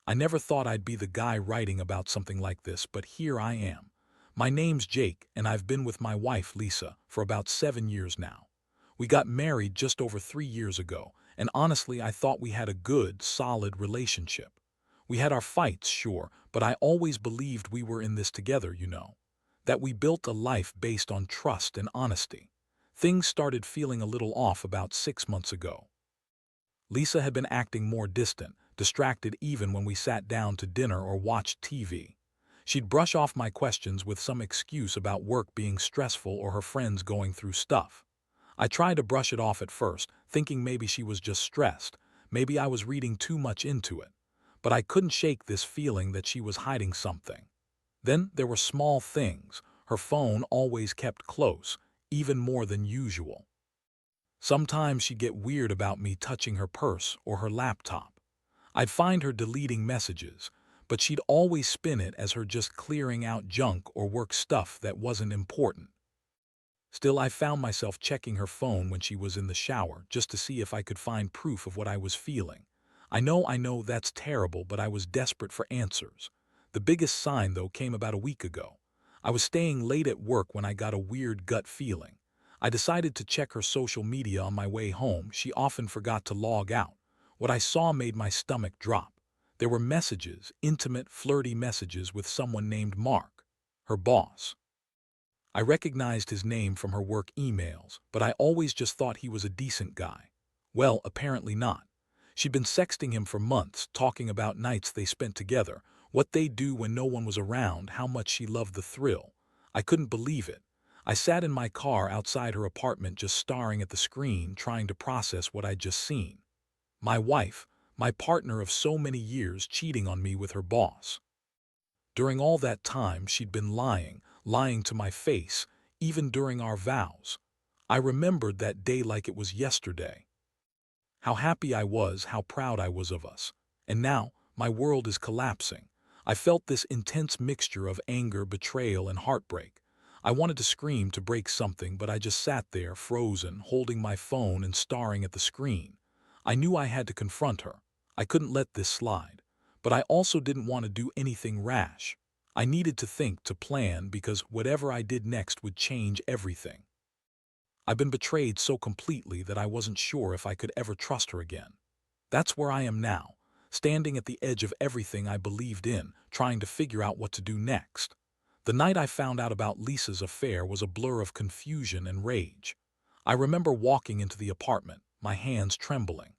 I never thought I'd be the guy writing about something like this, but here I am. My name's Jake, and I've been with my wife, Lisa, for about 7 years now. We got married just over 3 years ago, and honestly, I thought we had a good, solid relationship. We had our fights, sure, but I always believed we were in this together. That we built a life based on trust and honesty. Things started feeling a little off about 6 months ago. Lisa had been acting more distant, distracted even when we sat down to dinner or watched TV. She'd brush off my questions with some excuse about work being stressful or her friends going through stuff. I tried to brush it off at first, thinking maybe she was just stressed, maybe I was reading too much into it. But I couldn't shake this feeling that she was hiding something. Then there were small things. Her phone always kept close, even more than usual. Sometimes she'd get weird about me touching her purse or her laptop. I'd find her deleting messages, but she'd always spin it as her just clearing out junk or work stuff that wasn't important. Still, I found myself checking her phone when she was in the shower just to see if I could find proof of what I was feeling. I know that's terrible, but I was desperate for answers. The biggest sign, though, came about a week ago. I was staying late at work when I got a weird gut feeling. I decided to check her social media on my way home. She often forgot to log out. What I saw made my stomach drop. There were messages, intimate, flirty messages with someone named Mark, her boss. I recognized his name from her work emails, but I always just thought he was a decent guy. Well, apparently not. She'd been sexting him for months, talking about nights they spent together, what they'd do when no one was around, how much she loved the thrill. I couldn't believe it. I sat in my car outside her apartment just staring at the screen, trying to process what I'd just seen. My wife, my partner of so many years, cheating on me with her boss. During all that time, she'd been lying to my face, even during our vows. I remembered that day like it was yesterday. How happy I was, how proud I was of us. And now, my world is collapsing. I felt this intense mixture of anger, betrayal, and heartbreak. I wanted to scream to break something, but I just sat there, frozen, holding my phone and staring at the screen. I knew I had to confront her. I couldn't let this slide. But I also didn't want to do anything rash. I needed to think, to plan, because whatever I did next would change everything. I've been betrayed so completely that I wasn't sure if I could ever trust her again. That's where I am now, standing at the edge of everything I believed in, trying to figure out what to do next. The night I found out about Lisa's affair was a blur of confusion and rage. I remember walking into the apartment, my hands trembling.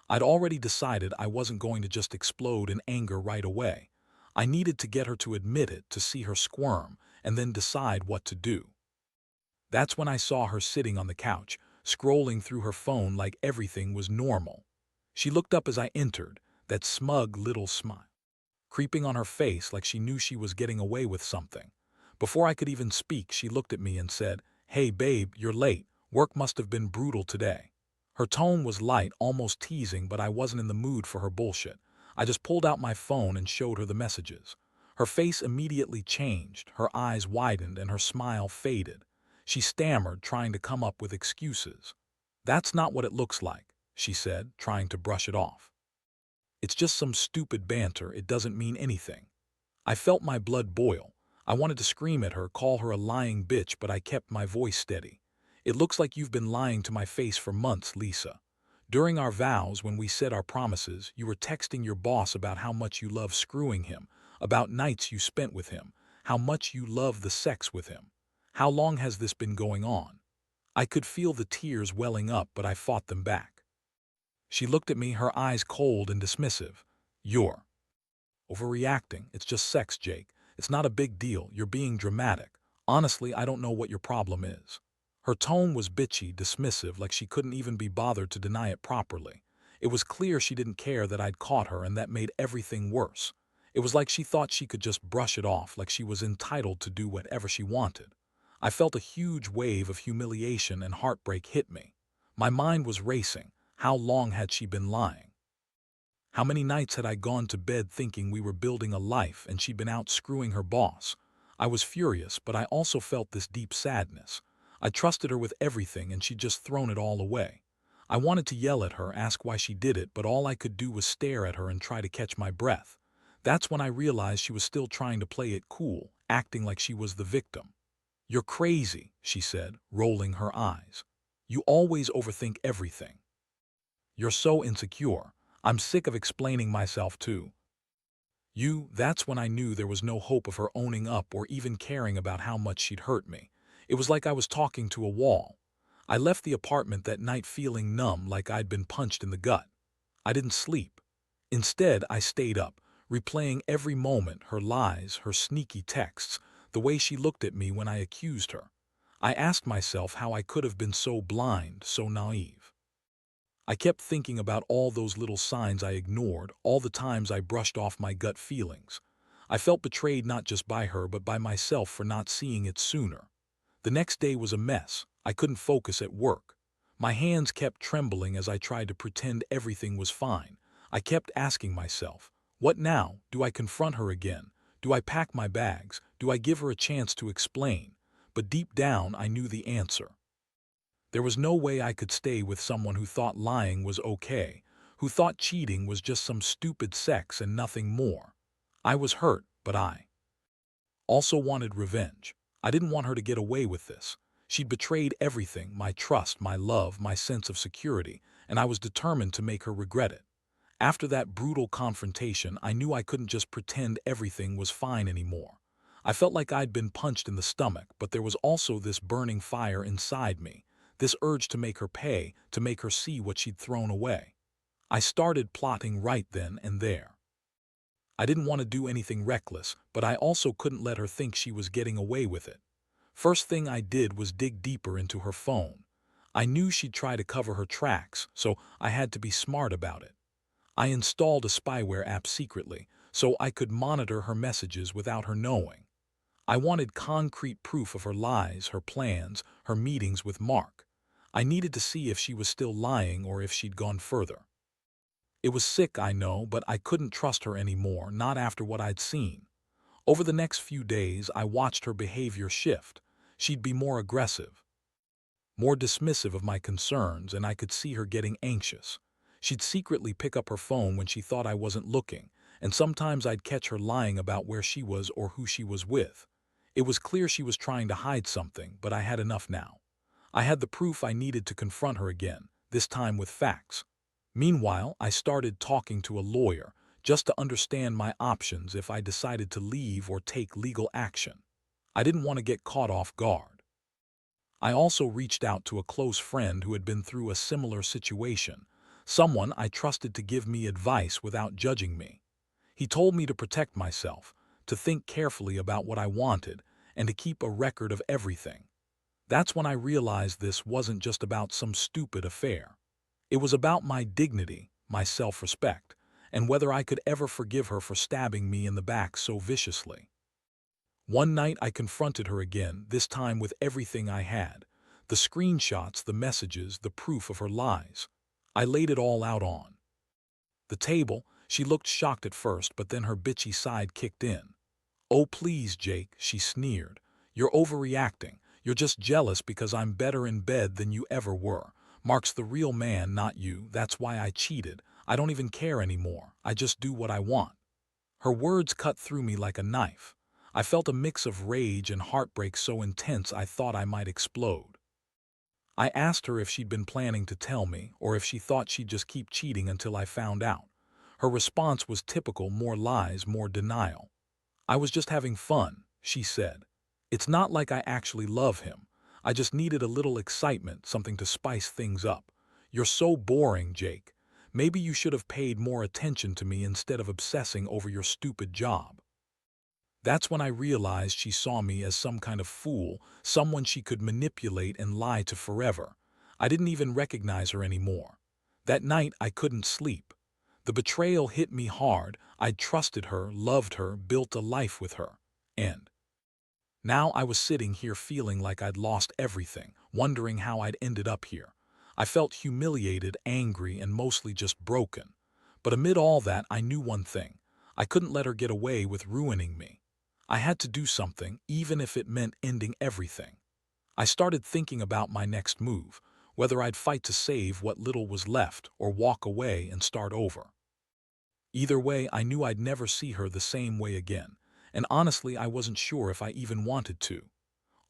I'd already decided I wasn't going to just explode in anger right away. I needed to get her to admit it, to see her squirm, and then decide what to do. That's when I saw her sitting on the couch, scrolling through her phone like everything was normal. She looked up as I entered, that smug little smile creeping on her face like she knew she was getting away with something. Before I could even speak, she looked at me and said, "Hey babe, you're late. Work must have been brutal today." Her tone was light, almost teasing, but I wasn't in the mood for her bullshit. I just pulled out my phone and showed her the messages. Her face immediately changed, her eyes widened, and her smile faded. She stammered, trying to come up with excuses. "That's not what it looks like," she said, trying to brush it off. "It's just some stupid banter, it doesn't mean anything." I felt my blood boil. I wanted to scream at her, call her a lying bitch, but I kept my voice steady. "It looks like you've been lying to my face for months, Lisa. During our vows, when we said our promises, you were texting your boss about how much you love screwing him, about nights you spent with him, how much you love the sex with him. How long has this been going on?" I could feel the tears welling up, but I fought them back. She looked at me, her eyes cold and dismissive. "You're overreacting. It's just sex, Jake. It's not a big deal. You're being dramatic. Honestly, I don't know what your problem is." Her tone was bitchy, dismissive, like she couldn't even be bothered to deny it properly. It was clear she didn't care that I'd caught her, and that made everything worse. It was like she thought she could just brush it off, like she was entitled to do whatever she wanted. I felt a huge wave of humiliation and heartbreak hit me. My mind was racing. How long had she been lying? How many nights had I gone to bed thinking we were building a life and she'd been out screwing her boss? I was furious, but I also felt this deep sadness. I trusted her with everything and she'd just thrown it all away. I wanted to yell at her, ask why she did it, but all I could do was stare at her and try to catch my breath. That's when I realized she was still trying to play it cool, acting like she was the victim. "You're crazy," she said, rolling her eyes. "You always overthink everything. You're so insecure. I'm sick of explaining myself too." That's when I knew there was no hope of her owning up or even caring about how much she'd hurt me. It was like I was talking to a wall. I left the apartment that night feeling numb, like I'd been punched in the gut. I didn't sleep. Instead, I stayed up, replaying every moment, her lies, her sneaky texts, the way she looked at me when I accused her. I asked myself how I could have been so blind, so naive. I kept thinking about all those little signs I ignored, all the times I brushed off my gut feelings. I felt betrayed not just by her but by myself for not seeing it sooner. The next day was a mess. I couldn't focus at work. My hands kept trembling as I tried to pretend everything was fine. I kept asking myself, what now? Do I confront her again? Do I pack my bags? Do I give her a chance to explain? But deep down, I knew the answer. There was no way I could stay with someone who thought lying was okay, who thought cheating was just some stupid sex and nothing more. I was hurt, but I also wanted revenge. I didn't want her to get away with this. She'd betrayed everything, my trust, my love, my sense of security, and I was determined to make her regret it. After that brutal confrontation, I knew I couldn't just pretend everything was fine anymore. I felt like I'd been punched in the stomach, but there was also this burning fire inside me, this urge to make her pay, to make her see what she'd thrown away. I started plotting right then and there. I didn't want to do anything reckless, but I also couldn't let her think she was getting away with it. First thing I did was dig deeper into her phone. I knew she'd try to cover her tracks, so I had to be smart about it. I installed a spyware app secretly, so I could monitor her messages without her knowing. I wanted concrete proof of her lies, her plans, her meetings with Mark. I needed to see if she was still lying or if she'd gone further. It was sick, I know, but I couldn't trust her anymore, not after what I'd seen. Over the next few days, I watched her behavior shift. She'd be more aggressive, more dismissive of my concerns, and I could see her getting anxious. She'd secretly pick up her phone when she thought I wasn't looking, and sometimes I'd catch her lying about where she was or who she was with. It was clear she was trying to hide something, but I had enough now. I had the proof I needed to confront her again, this time with facts. Meanwhile, I started talking to a lawyer, just to understand my options if I decided to leave or take legal action. I didn't want to get caught off guard. I also reached out to a close friend who had been through a similar situation, someone I trusted to give me advice without judging me. He told me to protect myself, to think carefully about what I wanted, and to keep a record of everything. That's when I realized this wasn't just about some stupid affair. It was about my dignity, my self-respect, and whether I could ever forgive her for stabbing me in the back so viciously. One night I confronted her again, this time with everything I had. The screenshots, the messages, the proof of her lies. I laid it all out on the table. She looked shocked at first, but then her bitchy side kicked in. "Oh please, Jake," she sneered. "You're overreacting. You're just jealous because I'm better in bed than you ever were. Mark's the real man, not you. That's why I cheated. I don't even care anymore. I just do what I want." Her words cut through me like a knife. I felt a mix of rage and heartbreak so intense I thought I might explode. I asked her if she'd been planning to tell me, or if she thought she'd just keep cheating until I found out. Her response was typical: more lies, more denial. "I was just having fun," she said. "It's not like I actually love him. I just needed a little excitement, something to spice things up. You're so boring, Jake. Maybe you should have paid more attention to me instead of obsessing over your stupid job." That's when I realized she saw me as some kind of fool, someone she could manipulate and lie to forever. I didn't even recognize her anymore. That night I couldn't sleep. The betrayal hit me hard. I'd trusted her, loved her, built a life with her. And now I was sitting here feeling like I'd lost everything, wondering how I'd ended up here. I felt humiliated, angry, and mostly just broken. But amid all that, I knew one thing. I couldn't let her get away with ruining me. I had to do something, even if it meant ending everything. I started thinking about my next move, whether I'd fight to save what little was left or walk away and start over. Either way, I knew I'd never see her the same way again, and honestly, I wasn't sure if I even wanted to.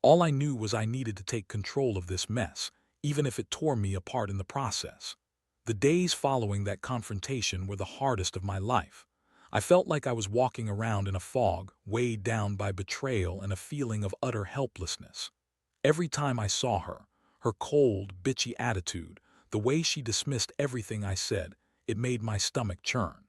All I knew was I needed to take control of this mess, even if it tore me apart in the process. The days following that confrontation were the hardest of my life. I felt like I was walking around in a fog, weighed down by betrayal and a feeling of utter helplessness. Every time I saw her, her cold, bitchy attitude, the way she dismissed everything I said, it made my stomach churn.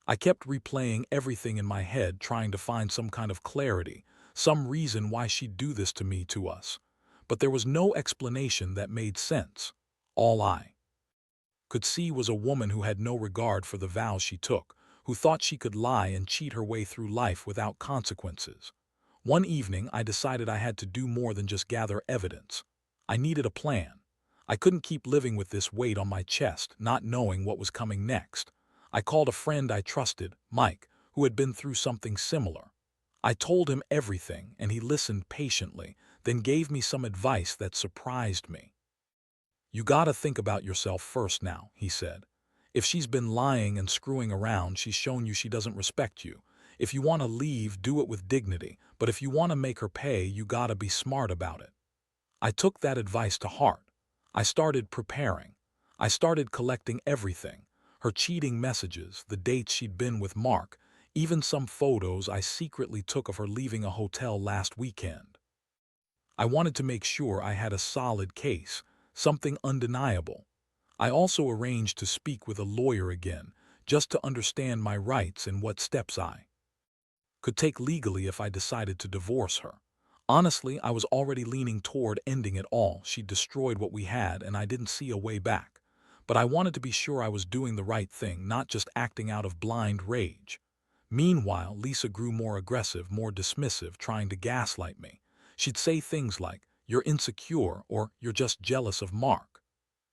I kept replaying everything in my head, trying to find some kind of clarity, some reason why she'd do this to us. But there was no explanation that made sense. All I could see was a woman who had no regard for the vows she took, who thought she could lie and cheat her way through life without consequences. One evening, I decided I had to do more than just gather evidence. I needed a plan. I couldn't keep living with this weight on my chest, not knowing what was coming next. I called a friend I trusted, Mike, who had been through something similar. I told him everything, and he listened patiently, then gave me some advice that surprised me. "You gotta think about yourself first now," he said. "If she's been lying and screwing around, she's shown you she doesn't respect you. If you want to leave, do it with dignity, but if you want to make her pay, you gotta be smart about it." I took that advice to heart. I started preparing. I started collecting everything: her cheating messages, the dates she'd been with Mark, even some photos I secretly took of her leaving a hotel last weekend. I wanted to make sure I had a solid case, something undeniable. I also arranged to speak with a lawyer again, just to understand my rights and what steps I could take legally if I decided to divorce her. Honestly, I was already leaning toward ending it all. She'd destroyed what we had, and I didn't see a way back. But I wanted to be sure I was doing the right thing, not just acting out of blind rage. Meanwhile, Lisa grew more aggressive, more dismissive, trying to gaslight me. She'd say things like, "You're insecure," or "You're just jealous of Mark."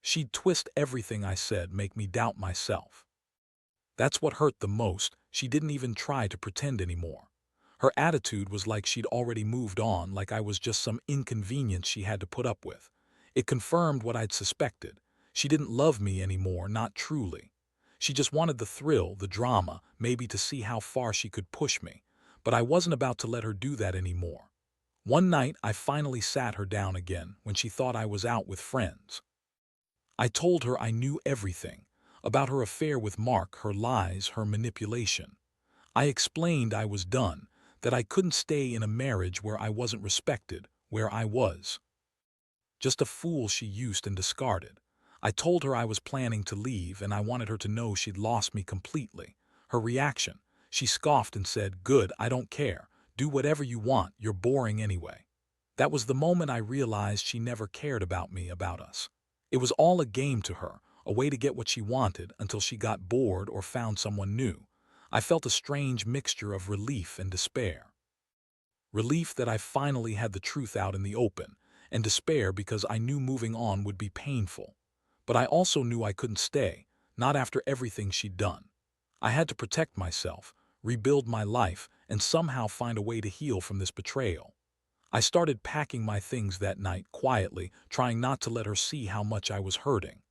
She'd twist everything I said, make me doubt myself. That's what hurt the most. She didn't even try to pretend anymore. Her attitude was like she'd already moved on, like I was just some inconvenience she had to put up with. It confirmed what I'd suspected. She didn't love me anymore, not truly. She just wanted the thrill, the drama, maybe to see how far she could push me. But I wasn't about to let her do that anymore. One night, I finally sat her down again when she thought I was out with friends. I told her I knew everything about her affair with Mark, her lies, her manipulation. I explained I was done, that I couldn't stay in a marriage where I wasn't respected, where I was just a fool she used and discarded. I told her I was planning to leave and I wanted her to know she'd lost me completely. Her reaction: she scoffed and said, "Good, I don't care. Do whatever you want, you're boring anyway." That was the moment I realized she never cared about me, about us. It was all a game to her, a way to get what she wanted until she got bored or found someone new. I felt a strange mixture of relief and despair. Relief that I finally had the truth out in the open, and despair because I knew moving on would be painful. But I also knew I couldn't stay, not after everything she'd done. I had to protect myself, rebuild my life, and somehow find a way to heal from this betrayal. I started packing my things that night, quietly, trying not to let her see how much I was hurting.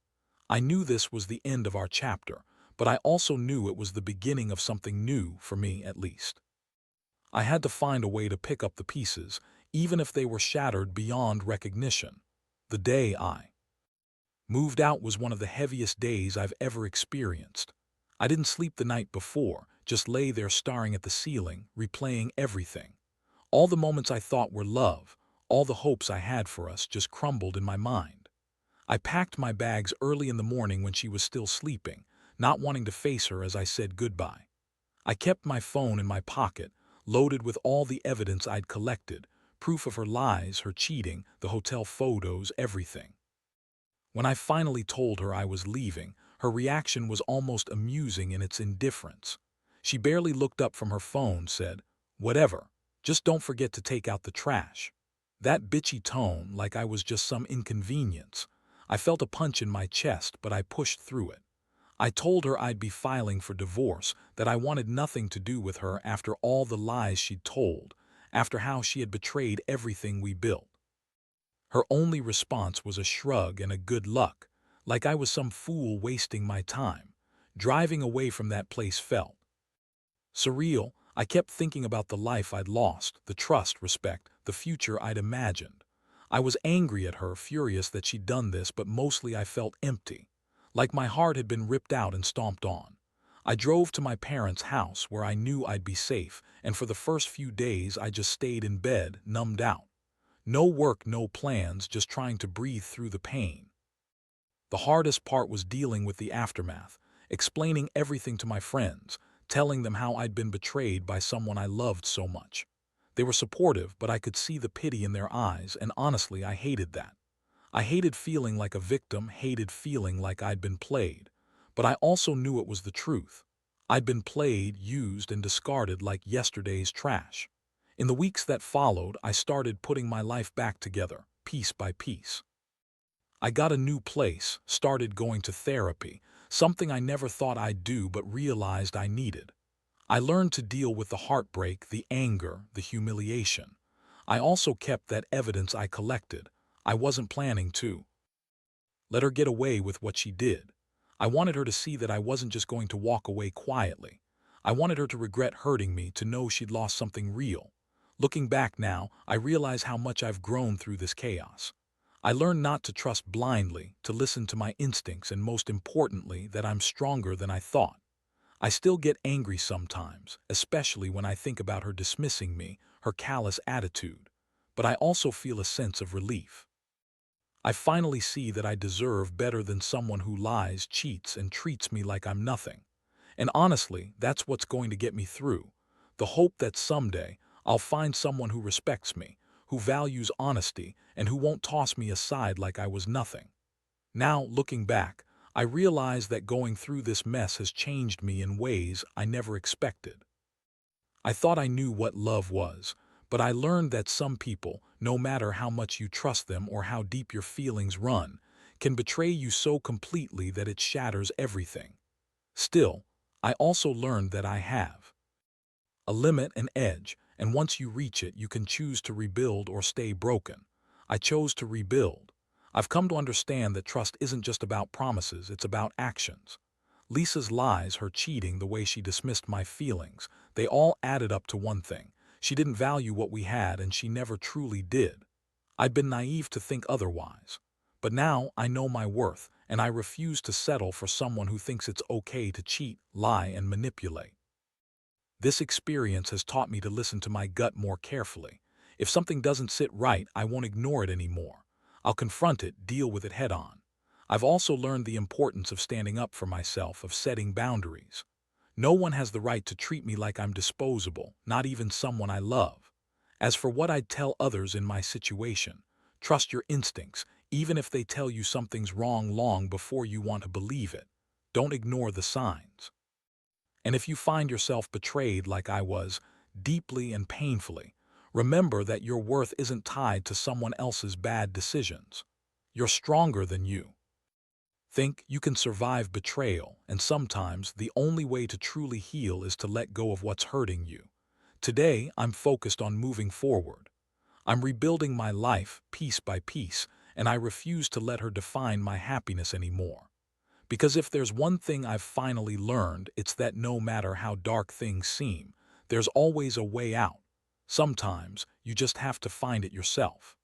I knew this was the end of our chapter, but I also knew it was the beginning of something new, for me at least. I had to find a way to pick up the pieces, even if they were shattered beyond recognition. The day I moved out was one of the heaviest days I've ever experienced. I didn't sleep the night before, just lay there staring at the ceiling, replaying everything. All the moments I thought were love, all the hopes I had for us just crumbled in my mind. I packed my bags early in the morning when she was still sleeping, not wanting to face her as I said goodbye. I kept my phone in my pocket, loaded with all the evidence I'd collected, proof of her lies, her cheating, the hotel photos, everything. When I finally told her I was leaving, her reaction was almost amusing in its indifference. She barely looked up from her phone, said, "Whatever, just don't forget to take out the trash." That bitchy tone, like I was just some inconvenience. I felt a punch in my chest, but I pushed through it. I told her I'd be filing for divorce, that I wanted nothing to do with her after all the lies she'd told, after how she had betrayed everything we built. Her only response was a shrug and a good luck, like I was some fool wasting my time. Driving away from that place felt surreal. I kept thinking about the life I'd lost, the trust, respect, the future I'd imagined. I was angry at her, furious that she'd done this, but mostly I felt empty, like my heart had been ripped out and stomped on. I drove to my parents' house where I knew I'd be safe, and for the first few days I just stayed in bed, numbed out. No work, no plans, just trying to breathe through the pain. The hardest part was dealing with the aftermath, explaining everything to my friends, telling them how I'd been betrayed by someone I loved so much. They were supportive, but I could see the pity in their eyes, and honestly, I hated that. I hated feeling like a victim, hated feeling like I'd been played. But I also knew it was the truth. I'd been played, used, and discarded like yesterday's trash. In the weeks that followed, I started putting my life back together, piece by piece. I got a new place, started going to therapy, something I never thought I'd do but realized I needed. I learned to deal with the heartbreak, the anger, the humiliation. I also kept that evidence I collected. I wasn't planning to let her get away with what she did. I wanted her to see that I wasn't just going to walk away quietly. I wanted her to regret hurting me, to know she'd lost something real. Looking back now, I realize how much I've grown through this chaos. I learned not to trust blindly, to listen to my instincts, and most importantly, that I'm stronger than I thought. I still get angry sometimes, especially when I think about her dismissing me, her callous attitude. But I also feel a sense of relief. I finally see that I deserve better than someone who lies, cheats, and treats me like I'm nothing. And honestly, that's what's going to get me through. The hope that someday I'll find someone who respects me, who values honesty, and who won't toss me aside like I was nothing. Now, looking back, I realize that going through this mess has changed me in ways I never expected. I thought I knew what love was, but I learned that some people, no matter how much you trust them or how deep your feelings run, can betray you so completely that it shatters everything. Still, I also learned that I have a limit, an edge, and once you reach it, you can choose to rebuild or stay broken. I chose to rebuild. I've come to understand that trust isn't just about promises, it's about actions. Lisa's lies, her cheating, the way she dismissed my feelings, they all added up to one thing. She didn't value what we had, and she never truly did. I'd been naive to think otherwise. But now I know my worth, and I refuse to settle for someone who thinks it's okay to cheat, lie, and manipulate. This experience has taught me to listen to my gut more carefully. If something doesn't sit right, I won't ignore it anymore. I'll confront it, deal with it head on. I've also learned the importance of standing up for myself, of setting boundaries. No one has the right to treat me like I'm disposable, not even someone I love. As for what I'd tell others in my situation, trust your instincts, even if they tell you something's wrong long before you want to believe it. Don't ignore the signs. And if you find yourself betrayed like I was, deeply and painfully, remember that your worth isn't tied to someone else's bad decisions. You're stronger than you think. You can survive betrayal, and sometimes the only way to truly heal is to let go of what's hurting you. Today, I'm focused on moving forward. I'm rebuilding my life piece by piece, and I refuse to let her define my happiness anymore. Because if there's one thing I've finally learned, it's that no matter how dark things seem, there's always a way out. Sometimes you just have to find it yourself.